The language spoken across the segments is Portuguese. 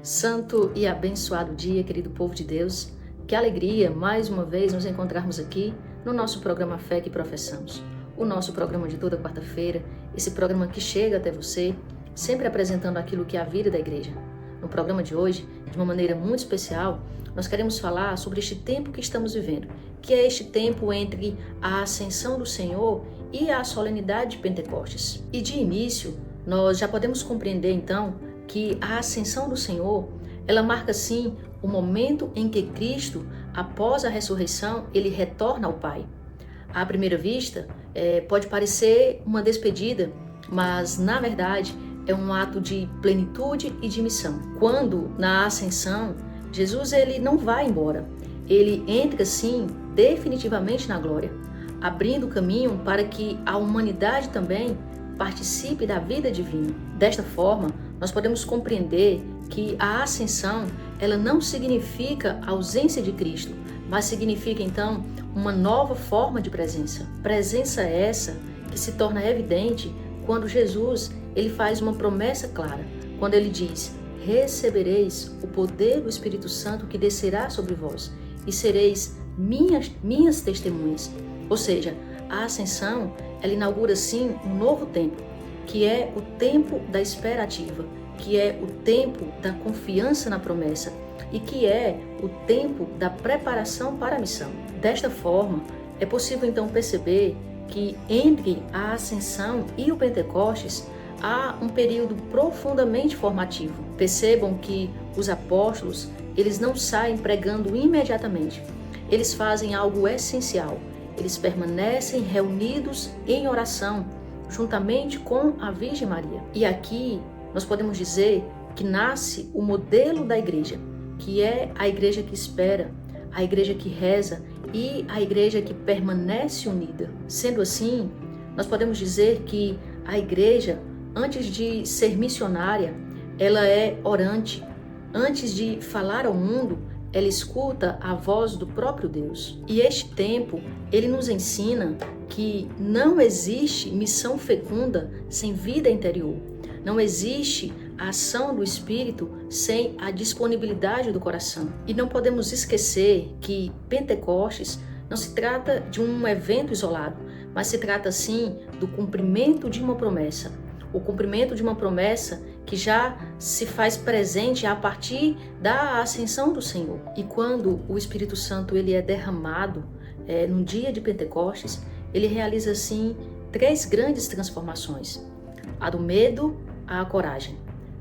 Santo e abençoado dia, querido povo de Deus. Que alegria, mais uma vez, nos encontrarmos aqui no nosso programa Fé que Professamos. O nosso programa de toda quarta-feira, esse programa que chega até você, sempre apresentando aquilo que é a vida da igreja. No programa de hoje, de uma maneira muito especial, nós queremos falar sobre este tempo que estamos vivendo, que é este tempo entre a ascensão do Senhor e a solenidade de Pentecostes. E de início, nós já podemos compreender então que a ascensão do Senhor, ela marca sim o momento em que Cristo, após a ressurreição, ele retorna ao Pai. À primeira vista, pode parecer uma despedida, mas na verdade é um ato de plenitude e de missão. Quando na ascensão, Jesus ele não vai embora, ele entra sim definitivamente na glória, abrindo o caminho para que a humanidade também participe da vida divina. Desta forma, nós podemos compreender que a ascensão, ela não significa a ausência de Cristo, mas significa então uma nova forma de presença. Presença essa que se torna evidente quando Jesus, ele faz uma promessa clara, quando ele diz: recebereis o poder do Espírito Santo que descerá sobre vós e sereis minhas testemunhas. Ou seja, a ascensão, ela inaugura sim um novo tempo, que é o tempo da espera ativa, que é o tempo da confiança na promessa e que é o tempo da preparação para a missão. Desta forma, é possível então perceber que entre a ascensão e o Pentecostes há um período profundamente formativo. Percebam que os apóstolos, eles não saem pregando imediatamente. Eles fazem algo essencial. Eles permanecem reunidos em oração, juntamente com a Virgem Maria. E aqui nós podemos dizer que nasce o modelo da igreja, que é a igreja que espera, a igreja que reza e a igreja que permanece unida. Sendo assim, nós podemos dizer que a igreja, antes de ser missionária, ela é orante. Antes de falar ao mundo, ela escuta a voz do próprio Deus. E este tempo, ele nos ensina que não existe missão fecunda sem vida interior. Não existe a ação do Espírito sem a disponibilidade do coração. E não podemos esquecer que Pentecostes não se trata de um evento isolado, mas se trata sim do cumprimento de uma promessa. O cumprimento de uma promessa que já se faz presente a partir da ascensão do Senhor. E quando o Espírito Santo ele é derramado no dia de Pentecostes, ele realiza assim 3 grandes transformações: a do medo à coragem,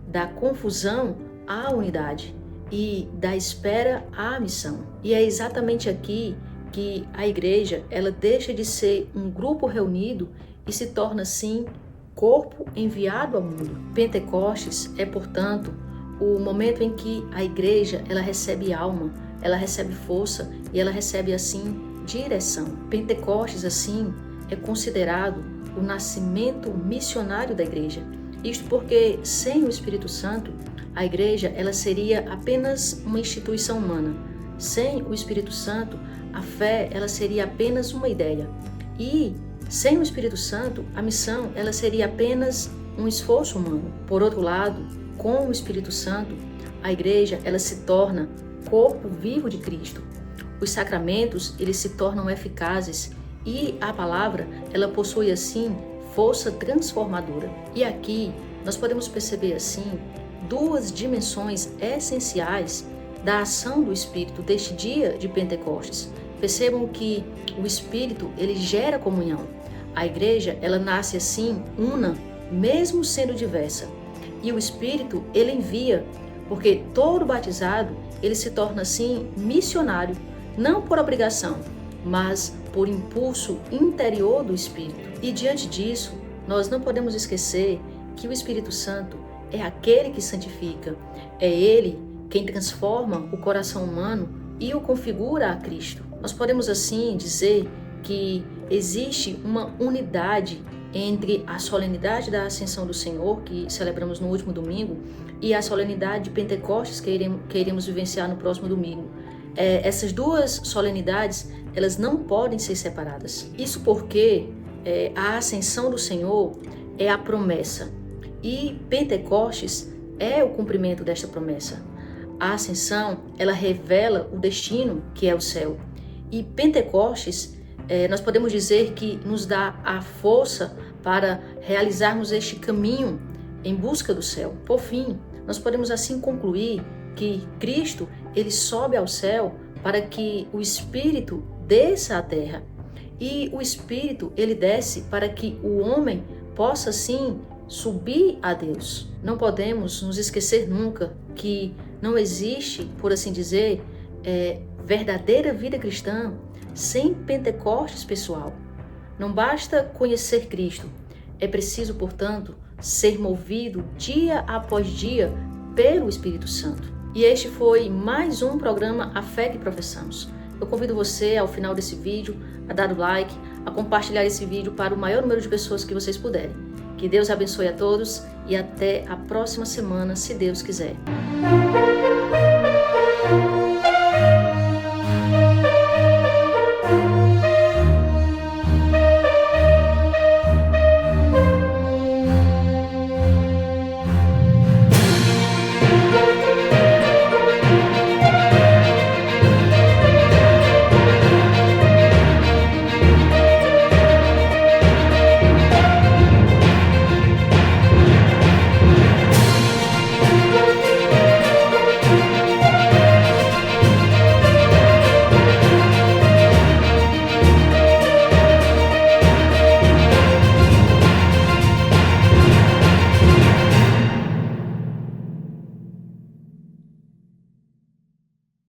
da confusão à unidade e da espera à missão. E é exatamente aqui que a igreja ela deixa de ser um grupo reunido e se torna assim corpo enviado ao mundo. Pentecostes é, portanto, o momento em que a igreja ela recebe alma, ela recebe força e ela recebe assim direção. Pentecostes assim é considerado o nascimento missionário da igreja. Isto porque sem o Espírito Santo, a igreja ela seria apenas uma instituição humana. Sem o Espírito Santo, a fé ela seria apenas uma ideia. E sem o Espírito Santo, a missão ela seria apenas um esforço humano. Por outro lado, com o Espírito Santo, a igreja ela se torna corpo vivo de Cristo. Os sacramentos eles se tornam eficazes e a palavra ela possui assim força transformadora. E aqui nós podemos perceber assim 2 dimensões essenciais da ação do Espírito deste dia de Pentecostes. Percebam que o Espírito ele gera comunhão. A igreja ela nasce assim una, mesmo sendo diversa. E o Espírito ele envia, porque todo batizado ele se torna assim missionário, não por obrigação, mas por impulso interior do Espírito. E diante disso, nós não podemos esquecer que o Espírito Santo é aquele que santifica, é ele quem transforma o coração humano e o configura a Cristo. Nós podemos assim dizer que existe uma unidade entre a solenidade da Ascensão do Senhor, que celebramos no último domingo, e a solenidade de Pentecostes, que iremos vivenciar no próximo domingo. Essas 2 solenidades, elas não podem ser separadas. Isso porque a Ascensão do Senhor é a promessa, e Pentecostes é o cumprimento desta promessa. A ascensão, ela revela o destino que é o céu. E Pentecostes, nós podemos dizer que nos dá a força para realizarmos este caminho em busca do céu. Por fim, nós podemos assim concluir que Cristo, ele sobe ao céu para que o Espírito desça à terra. E o Espírito, ele desce para que o homem possa, sim, subir a Deus. Não podemos nos esquecer nunca que não existe, por assim dizer, verdadeira vida cristã sem Pentecostes pessoal. Não basta conhecer Cristo, é preciso, portanto, ser movido dia após dia pelo Espírito Santo. E este foi mais um programa A Fé que Professamos. Eu convido você, ao final desse vídeo, a dar o like, a compartilhar esse vídeo para o maior número de pessoas que vocês puderem. Que Deus abençoe a todos e até a próxima semana, se Deus quiser.